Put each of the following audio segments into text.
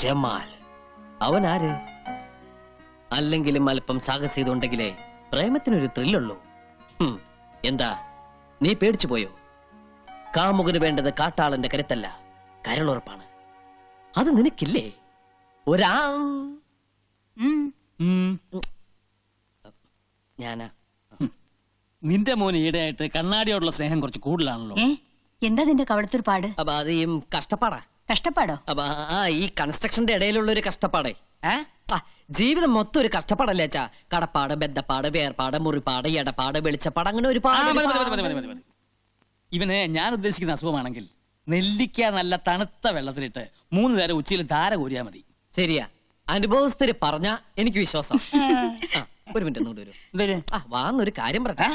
Jamal അവൻ ആര്? അല്ലെങ്കിലും അല്പം സാഹസികതയുണ്ടെങ്കിലേ പ്രേമത്തിനൊരു ത്രില്ലുള്ളൂ. എന്താ നീ പേടിച്ചു പോയോ? കാമുകന് വേണ്ടത് കാട്ടാളന്റെ കരുത്തല്ല, കരളുറപ്പാണ്. അത് നിനക്കില്ലേ? ഞാനാ നിന്റെ മോന് ഈടെയായിട്ട് കണ്ണാടിയോടുള്ള സ്നേഹം കുറച്ച് കൂടുതലാണല്ലോ. എന്താ നിന്റെ കവളത്തൊരു പാട്? അപ്പൊ അത് ഈ കഷ്ടപ്പാടാ. കഷ്ടപ്പാടോ? അപ്പൊ ഈ കൺസ്ട്രക്ഷന്റെ ഇടയിലുള്ള ഒരു കഷ്ടപ്പാടേ. ജീവിതം മൊത്തം ഒരു കഷ്ടപ്പാടല്ലേ അച്ഛാ? കടപ്പാട്, ബദ്ധപ്പാട്, വേർപാട്, മുറിപ്പാട്, എടപ്പാട്, വെളിച്ചപ്പാട്, അങ്ങനെ ഒരുപാട്. ഇവന് ഞാൻ ഉദ്ദേശിക്കുന്ന അസുഖമാണെങ്കിൽ നെല്ലിക്ക നല്ല തണുത്ത വെള്ളത്തിലിട്ട് 3 നേരം ഉച്ചയിൽ ധാര കോരിയാ മതി. ശരിയാ, അനുഭവസ്ഥര് പറഞ്ഞ എനിക്ക് വിശ്വാസം. ഒരു മിനിറ്റ് ഒന്നുകൂടി വരും. വാന്നൊരു കാര്യം പറട്ടെ.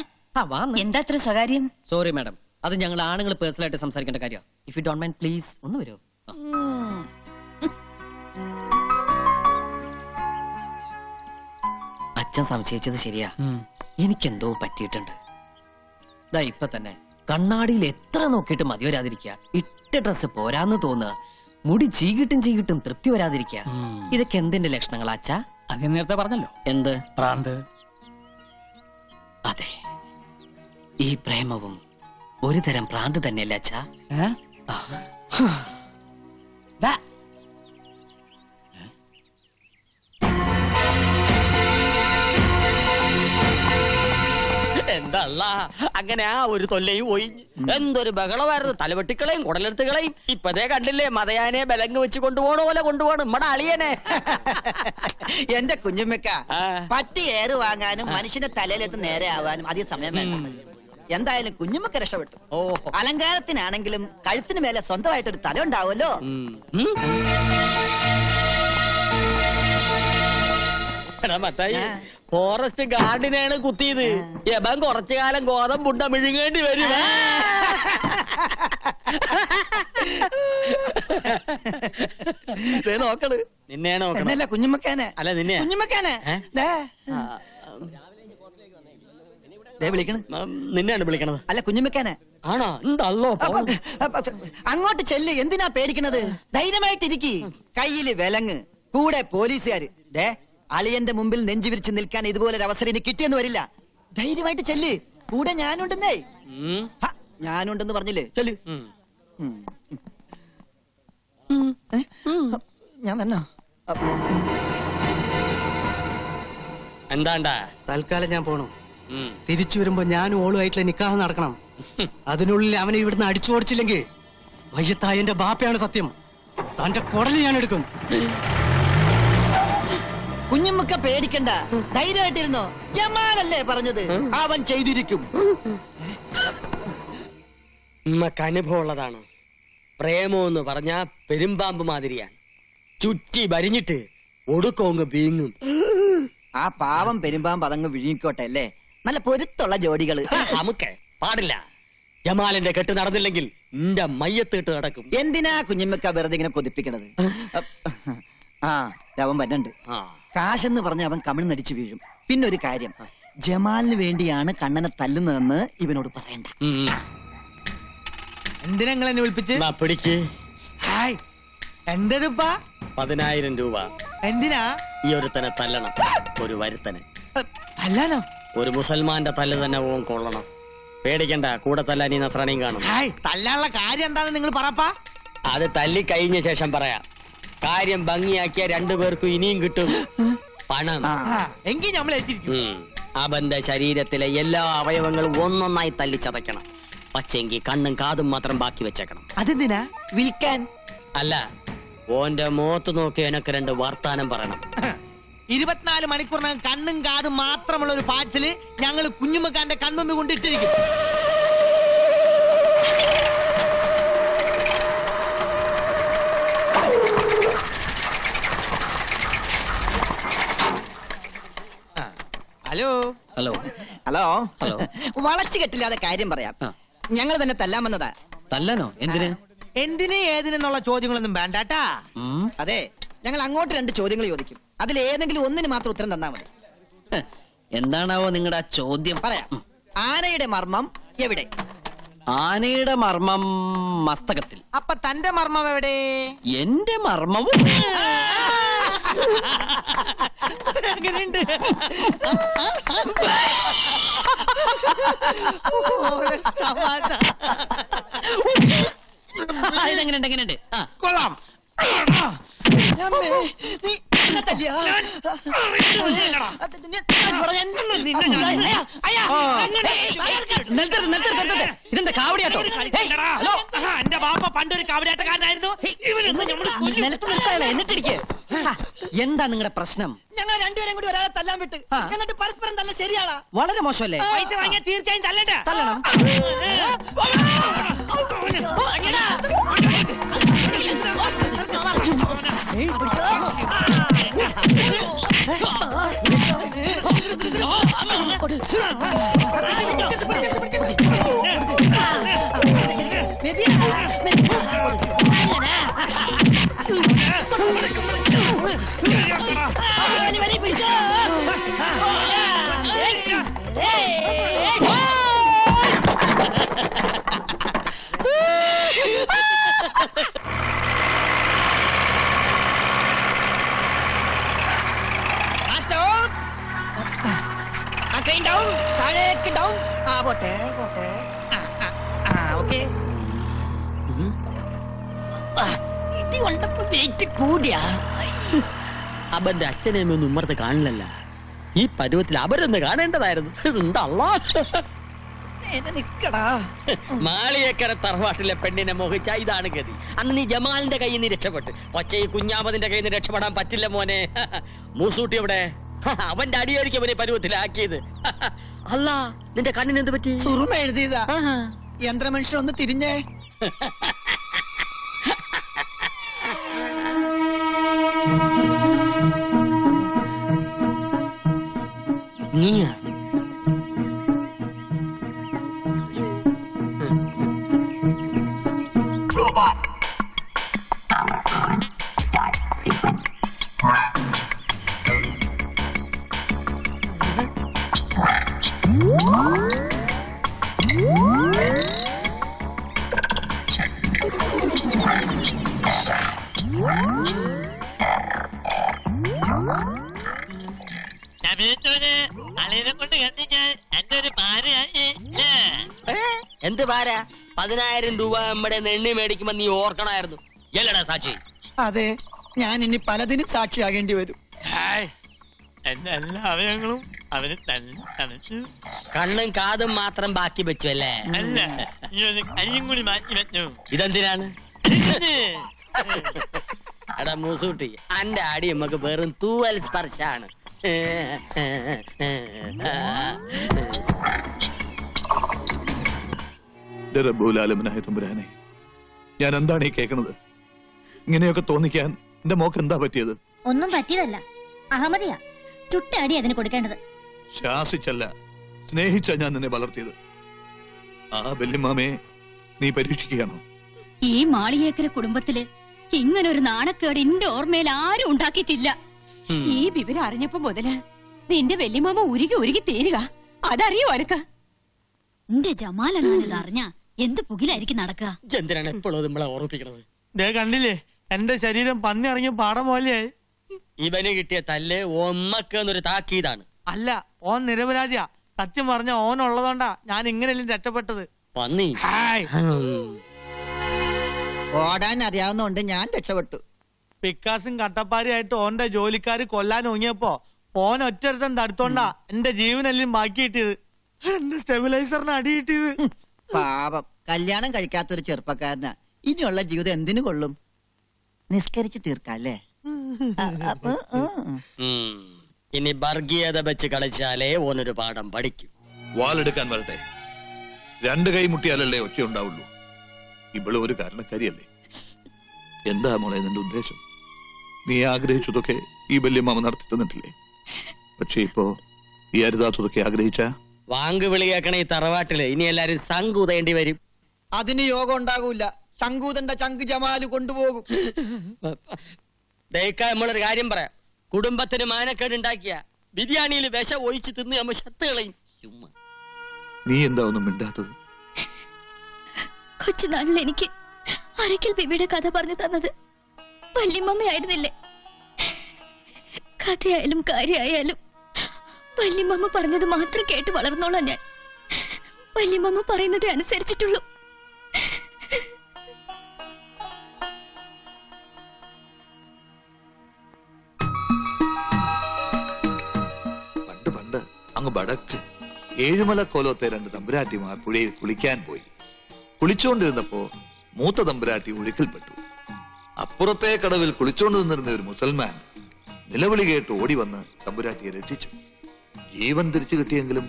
എന്താ അത്ര സ്വകാര്യം? സോറി മാഡം, അത് ഞങ്ങൾ ആണുങ്ങൾ പേഴ്സണൽ ആയിട്ട് സംസാരിക്കേണ്ട കാര്യം. If you don't mind please ഒന്ന് വരൂ. അച്ഛൻ സംശയിച്ചത് ശരിയാ. എനിക്കെന്തോ പറ്റിയിട്ടുണ്ട്. ദാ ഇപ്പൊ തന്നെ കണ്ണാടിയിൽ എത്ര നോക്കിയിട്ട് മതി വരാതിരിക്കുക, ഇട്ട ഡ്രസ് പോരാന്ന് തോന്നുക, മുടി ചീകിട്ടും തൃപ്തി വരാതിരിക്കുക. ഇതൊക്കെ എന്തിന്റെ ലക്ഷണങ്ങളാ അച്ഛാ? അത് നേരത്തെ പറഞ്ഞല്ലോ. എന്ത് പ്രാന്ത്? അതെ, ഈ പ്രേമവും ഒരു തരം പ്രാന്ത് തന്നെയല്ലേ അച്ഛാ? എന്തല്ല അങ്ങനെ ആ ഒരു തൊല്ലയും പോയി. എന്തൊരു ബഹളമായിരുന്നു, തലവെട്ടിക്കളയും കുടലെടുത്തുകളയും. ഇപ്പതേ കണ്ടില്ലേ, മതയാനെ ബലങ്ങ് വെച്ച് കൊണ്ടുപോണ പോലെ കൊണ്ടുപോകണം നമ്മടെ അളിയനെ. എന്റെ കുഞ്ഞുമ്മക്ക, പട്ടി ഏറ് വാങ്ങാനും മനുഷ്യന്റെ തലയിലെത്ത് നേരെ ആവാനും അധികം സമയം വേണ്ട. എന്തായാലും കുഞ്ഞുമ്മക്ക രക്ഷപ്പെട്ടു. അലങ്കാരത്തിനാണെങ്കിലും കഴുത്തിന് മേലെ സ്വന്തമായിട്ടൊരു തല ഉണ്ടാവുമല്ലോ. ഫോറസ്റ്റ് ഗാർഡിനാണ് കുത്തിയത്. യബൻ കുറച്ചു കാലം ഗോതമ്പുണ്ട മിഴുങ്ങേണ്ടി വരും. നോക്കള് നിന്നെ നോക്കണല്ല, കുഞ്ഞുമ്മക്കാനെ അല്ല നിന്നെ. കുഞ്ഞുമ്മക്കാനെ വിളിക്കണ നിന്നെയാണ് വിളിക്കണത്. അല്ല കുഞ്ഞുമ്മക്കാനെ ആണോ? എന്തല്ലോ അങ്ങോട്ട് ചെല്ല്, എന്തിനാ പേടിക്കണത്? ധൈര്യമായിട്ടിരിക്കി. കയ്യില് വിലങ്ങ്, കൂടെ പോലീസുകാര്. അളിയന്റെ മുമ്പിൽ നെഞ്ചു വിരിച്ച് നിൽക്കാൻ ഇതുപോലൊരു അവസരം ഇനി കിട്ടിയെന്ന് വരില്ല. ധൈര്യമായിട്ട് ചെല്ല്, കൂടെ ഞാനുണ്ടെന്നേ. ഞാനുണ്ടെന്ന് പറഞ്ഞില്ലേ, ചെല്ല്. ഞാൻ വന്നോ? എന്താണ്ടാ? തൽക്കാലം ഞാൻ പോണു. തിരിച്ചു വരുമ്പോ ഞാനും ഓളുമായിട്ടുള്ള നിക്കാഹ് നടക്കണം. അതിനുള്ളിൽ അവനെ ഇവിടുന്ന് അടിച്ചു ഓടിച്ചില്ലെങ്കിൽ വയ്യത്തായന്റെ ബാപ്പയാണ് സത്യം. തന്റെ കുടല് ഞാൻ എടുക്കും. കുഞ്ഞുമ്മക്ക പേടിക്കണ്ട, ധൈര്യമായിട്ടിരുന്നോ. ജമാലല്ലേ പറഞ്ഞത്, അവൻ ചെയ്തിരിക്കും. ഉമ്മക്ക് അനുഭവം ഉള്ളതാണ്. പ്രേമം എന്ന് പറഞ്ഞാ പെരുമ്പാമ്പ് മാതിരിയാണ്, ചുറ്റി വരിഞ്ഞിട്ട് ഒടുക്കോങ്ങ് വീങ്ങും. ആ പാവം പെരുമ്പാമ്പ് അതങ്ങ് വിഴുങ്ങിക്കോട്ടെ അല്ലേ. നല്ല പൊരുത്തുള്ള ജോഡികള് നമുക്ക് പാടില്ല. ജമാലിന്റെ കെട്ട് നടന്നില്ലെങ്കിൽ നിന്റെ മയ്യത്തിട്ട് നടക്കും. എന്തിനാ കുഞ്ഞുമ്മക്ക വെറുതെ ഇങ്ങനെ കൊതിപ്പിക്കണത്? അവൻ വരണ്ട്. കാശെന്ന് പറഞ്ഞ അവൻ കമിഴ്ന്നടിച്ചു വീഴും. പിന്നൊരു കാര്യം, ജമാലിന് വേണ്ടിയാണ് കണ്ണനെ തല്ലുന്നതെന്ന് ഇവനോട് പറയണ്ട. എന്തിനാ നിങ്ങൾ എന്നെ വിളിപ്പിച്ച്? പിടിക്ക്. ഹായ്, എന്റെപ്പാ 10,000 രൂപ. എന്തിനാ? ഈ ഒരുത്തനെ തല്ലണം, ഒരു വരുത്തനെ. അല്ലാനോ? ഒരു മുസൽമാന്റെ തല്ല് തന്നെ ഓൻ കൊള്ളണം. പേടിക്കണ്ട, കൂടെ തല്ലാൻ ഈ നസ്രാണിയും കാണും. ഹായ്, തല്ലാനുള്ള കാര്യം എന്താണെന്ന് നിങ്ങൾ പറപ്പാ. അത് തല്ലി കഴിഞ്ഞ ശേഷം പറയാം. കാര്യം ഭംഗിയാക്കിയ 2 പേർക്കും ഇനിയും കിട്ടും പണം. എങ്കിൽ നമ്മൾ എത്തിയിരിക്കും. അവന്റെ ശരീരത്തിലെ എല്ലാ അവയവങ്ങളും ഒന്നൊന്നായി തല്ലിച്ചതയ്ക്കണം. പക്ഷെങ്കിൽ കണ്ണും കാതും മാത്രം ബാക്കി വെച്ചേക്കണം. അതെന്തിനാ? വിൽക്കാൻ അല്ല, ഓന്റെ മുഖത്ത് നോക്കി എനക്ക് 2 വർത്താനം പറയണം. 24 മണിക്കൂറിനകം കണ്ണും കാതും മാത്രമുള്ള ഒരു പാഴ്സല് ഞങ്ങൾ കുഞ്ഞുമ്മക്കാന്റെ കൺമുമ്പിൽ കൊണ്ടിട്ടിരിക്കും. Hello hello hello hello. വളച്ചു കെട്ടില്ലാതെ കാര്യം പറയാം. ഞങ്ങൾ തന്നെ തല്ലാൻ വന്നതാ. തല്ലാനോ? എന്തിന്? എന്തിന് ഏതിനെന്നുള്ള ചോദ്യങ്ങളൊന്നും വേണ്ടാട്ടാ. അതെ, ഞങ്ങൾ അങ്ങോട്ട് 2 ചോദ്യങ്ങൾ ചോദിക്കും. അതിൽ ഏതെങ്കിലും ഒന്നിന് മാത്രം ഉത്തരം തന്നാ മതി. എന്താണാവോ നിങ്ങളുടെ ചോദ്യം? പറയാം. ആനയുടെ മർമ്മം എവിടെ? ആനയുടെ മർമ്മം മസ്തകത്തിൽ. അപ്പൊ തന്റെ മർമ്മം എവിടെ? എന്റെ മർമ്മവും അങ്ങനെയുണ്ട്. ഇതെങ്ങനെയുണ്ട് എങ്ങനെയുണ്ട്? കൊള്ളാം. നീ എന്നെ തല്ലിയോ? ഇതെന്താ കാവടിയാട്ടോ? എന്റെ ബാപ്പ പണ്ടൊരു കാവടിയാട്ടക്കാരനായിരുന്നു. നിലത്ത് നിർത്താളെ എന്നിട്ടിരിക്കെ. എന്താ നിങ്ങളുടെ പ്രശ്നം? ഞങ്ങൾ രണ്ടുപേരും കൂടി ഒരാളെ തല്ലാൻ വിട്ട്, എന്നിട്ട് പരസ്പരം തല്ല ശരിയാണോ? വളരെ മോശമല്ലേ? പൈസ വാങ്ങിയാൽ തീർച്ചയായും തല്ലണ്ട. തല്ലണം. താഴേക്ക് ഡൗൺ. പോട്ടെ പോട്ടെ. ഓക്കെ. ഇടി കൊണ്ടപ്പോ വെയിറ്റ് കൂടിയാ. അവന്റെ അച്ഛനെയും ഒന്നും ഉമ്മർത്ത് കാണില്ലല്ല. ഈ പരുവത്തിൽ അവരൊന്ന് കാണേണ്ടതായിരുന്നു. ഉണ്ടല്ലോ നിക്കടാ. മാളിയേക്കര തറവാട്ടിലെ പെണ്ണിനെ മോഹിച്ച ഇതാണ് ഗതി. അന്ന് നീ ജമാലിന്റെ കയ്യിൽ നിന്ന് രക്ഷപ്പെട്ടു. പക്ഷേ ഈ കുഞ്ഞാമതിന്റെ കയ്യിൽ നിന്ന് രക്ഷപ്പെടാൻ പറ്റില്ല മോനെ. മൂസൂട്ടി എവിടെ? അവന്റെ അടിയായിരിക്കും അവനെ പരുവത്തിലാക്കിയത്. അല്ല, നിന്റെ കണ്ണിന് എന്ത് പറ്റി? സുറുമ എഴുതിയതാ. യന്ത്രമനുഷ്യൻ ഒന്ന് തിരിഞ്ഞേ. നീയാ? എന്ത് പാര? 10,000 രൂപ നമ്മുടെ നെണ്ണി മേടിക്കുമ്പോ നീ ഓർക്കണമായിരുന്നു. എല്ലടാ സാക്ഷി? അതെ, ഞാൻ ഇനി പലതിനും സാക്ഷിയാകേണ്ടി വരും. എന്റെ എല്ലാ അവയവങ്ങളും അവന് തന്നെ തണച്ചു. കണ്ണും കാതും മാത്രം ബാക്കി വെച്ചു അല്ലേ? അല്ല, ഈ ഒരു കയ്യും കൂടി മാറ്റി വെച്ചു. ഇതെന്തിനാണ്? എടാ മൂസൂട്ടി, അന്റെ അടി നമുക്ക് വെറും തൂവൽ സ്പർശാണ്. തമ്പുരാനെ, ഞാൻ എന്താണ് ഈ കേൾക്കുന്നത്? ഇങ്ങനെയൊക്കെ തോന്നിക്കാൻ എന്റെ മോക്ക് എന്താ പറ്റിയത്? ഒന്നും പറ്റിയതല്ല, അഹമ്മദിയാ. ചുട്ടടി അതിന് കൊടുക്കേണ്ടത്. ശാസിച്ചല്ല, സ്നേഹിച്ച ഞാൻ നിന്നെ വളർത്തിയത്. ആ വല്യമ്മാമയെ നീ പരീക്ഷിക്കുകയാണോ? ഈ മാളിയേക്കര കുടുംബത്തില് ഇങ്ങനെ ഒരു നാണക്കേട് എന്റെ ഓർമ്മയിൽ ആരും ഉണ്ടാക്കിയിട്ടില്ല. ഈ വിവരം അറിഞ്ഞപ്പോ മുതല് നിന്റെ വല്യമാമ ഉരുകി ഉരുകി തീരുക. അതറിയോ അനക്ക്? എന്റെ ജമാലെന്നാണിത് അറിഞ്ഞ എന്ത് പുകിലായിരിക്കും നടക്കുക. എന്തിനാണ് എപ്പോഴും നമ്മളെ ഓർമ്മിപ്പിക്കണത്? ദേ കണ്ടില്ലേ, എന്റെ ശരീരം പന്നി ഇറങ്ങിയ പാടം പോലെയായി. ഇവന് കിട്ടിയ തല്ല് ഒന്നൊരു താക്കീതാണ്. അല്ല, ഓൻ നിരപരാധിയാ. സത്യം പറഞ്ഞ ഓൻ ഉള്ളതുകൊണ്ടാ ഞാൻ ഇങ്ങനെയല്ലേ രക്ഷപ്പെട്ടത്. പന്നി ഹായ്. ഓടാൻ അറിയാവുന്നോണ്ട് ഞാൻ രക്ഷപ്പെട്ടു. പിക്കാസും കട്ടപ്പാരിയായിട്ട് ഓന്റെ ജോലിക്കാര് കൊല്ലാൻ ഒങ്ങിയപ്പോ ഓൻ ഒറ്റൊരുത്തൻ തടുത്തോണ്ടാ എന്റെ ജീവനെല്ലാം ബാക്കി കിട്ടിയത്. എന്റെ സ്റ്റെബിലൈസറിന് അടി കിട്ടിയത്. പാപം, കല്യാണം കഴിക്കാത്തൊരു ചെറുപ്പക്കാരനാ. ഇനിയുള്ള ജീവിതം എന്തിനു കൊള്ളും? നിസ്കരിച്ച് തീർക്കല്ലേ? ഇനി വർഗീയത വെച്ച് കളിച്ചാലേ ഓനൊരു പാഠം പഠിക്കും. വാളെടുക്കാൻ വരട്ടെ. 2 കൈ മുട്ടിയാലല്ലേ ഒച്ച ഉണ്ടാവുള്ളൂ. ഇവള് ഒരു കാരണക്കാരിയല്ലേ? എന്താ മോളെ നിന്റെ ഉദ്ദേശം? നീ ആഗ്രഹിച്ചതൊക്കെ ഈ വല്യമ്മാമ നടത്തി തന്നിട്ടില്ലേ? പക്ഷെ ഇപ്പോ ഈ അരുതാത്തതൊക്കെ ആഗ്രഹിച്ച വാങ്ക് വിളി കേൾക്കണ ഈ തറവാട്ടില് ഇനി എല്ലാരും സംകൂതേണ്ടി വരും. അതിന് യോഗം ഉണ്ടാകൂല. ശങ്കൂതന്റെ ചങ്ക് ജമാല് കൊണ്ടുപോകും. നമ്മളൊരു കാര്യം പറയാം. കുടുംബത്തിന് മാനക്കേട് ഉണ്ടാക്കിയ ബിരിയാണിയിൽ വിഷം ഒഴിച്ച് തിന്ന് നമ്മ ശത്ത് കളയും. ചുമ്മാ നീ എന്താ ഒന്നും മിണ്ടാത്തത്? കൊച്ചുനാളിൽ എനിക്ക് അരക്കൽ ബിബിയുടെ കഥ പറഞ്ഞു തന്നത് വല്യമ്മയായിരുന്നില്ലേ? കഥയായാലും കാര്യമായാലും വല്യമ്മ പറഞ്ഞത് മാത്രം കേട്ട് വളർന്നോളാം ഞാൻ. വല്യമ്മ പറയുന്നതേ അനുസരിച്ചിട്ടുള്ളൂ. പണ്ട് പണ്ട് അങ്ങ് വടക്ക് ഏഴുമല കോലത്തെ 2 തമ്പുരാട്ടിമാർ പുഴയിൽ കുളിക്കാൻ പോയി. കുളിച്ചുകൊണ്ടിരുന്നപ്പോ മൂത്ത തമ്പുരാട്ടി ഒഴുക്കിൽപ്പെട്ടു. അപ്പുറത്തെ കടവിൽ കുളിച്ചോണ്ട് നിന്നിരുന്ന ഒരു മുസൽമാൻ നിലവിളി കേട്ട് ഓടി വന്ന് തമ്പുരാട്ടിയെ രക്ഷിച്ചു. ജീവൻ തിരിച്ചു കിട്ടിയെങ്കിലും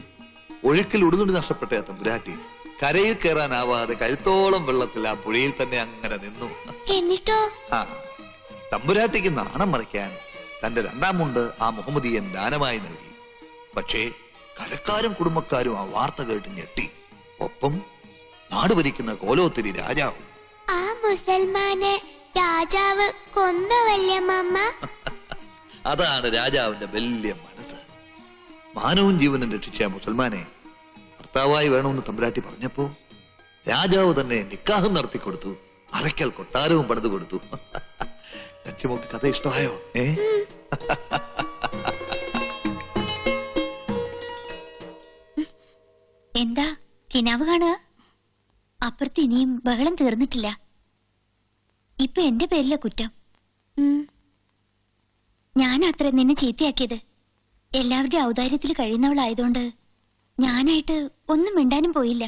ഒഴുക്കിൽ ഉടുതുണി നഷ്ടപ്പെട്ട ആ തമ്പുരാട്ടി കരയിൽ കയറാനാവാതെ കഴുത്തോളം വെള്ളത്തിൽ ആ പുഴയിൽ തന്നെ അങ്ങനെ നിന്നു. എന്നിട്ടോ ആ തമ്പുരാട്ടിക്ക് നാണം മറയ്ക്കാൻ തന്റെ 2ാം മുണ്ട് ആ മുഹമ്മദീയൻ ദാനമായി നൽകി. പക്ഷേ കരക്കാരും കുടുംബക്കാരും ആ വാർത്ത കേട്ട് ഞെട്ടി. ഒപ്പം നാട് ഭരിക്കുന്ന കോലോത്തിരി രാജാവും. ആ മുസൽമാനെ രാജാവ് കൊന്ന വല്യമ്മ. അതാണ് രാജാവിന്റെ വലിയ മനസ്സ്. മാനവും ജീവനും രക്ഷിച്ച മുസൽമാനെ ഭർത്താവായി വേണമെന്ന് തമ്പുരാട്ടി പറഞ്ഞപ്പോ രാജാവ് തന്നെ നിക്കാഹം നടത്തി കൊടുത്തു. അരക്കൽ കൊട്ടാരവും പണിതു കൊടുത്തു. ലക്ഷ്യമോക്ക് കഥ ഇഷ്ടമായോ? എന്താ കിനാവ് കാണുക? അപ്പുറത്ത് ഇനിയും ബഹളം തീർന്നിട്ടില്ല. ഇപ്പൊ എന്റെ പേരിലെ കുറ്റം. ഞാനത്ര നിന്നെ ചീത്തയാക്കിയത്. എല്ലാവരുടെ ഔദാര്യത്തിൽ കഴിയുന്നവളായതുകൊണ്ട് ഞാനായിട്ട് ഒന്നും മിണ്ടാനും പോയില്ല.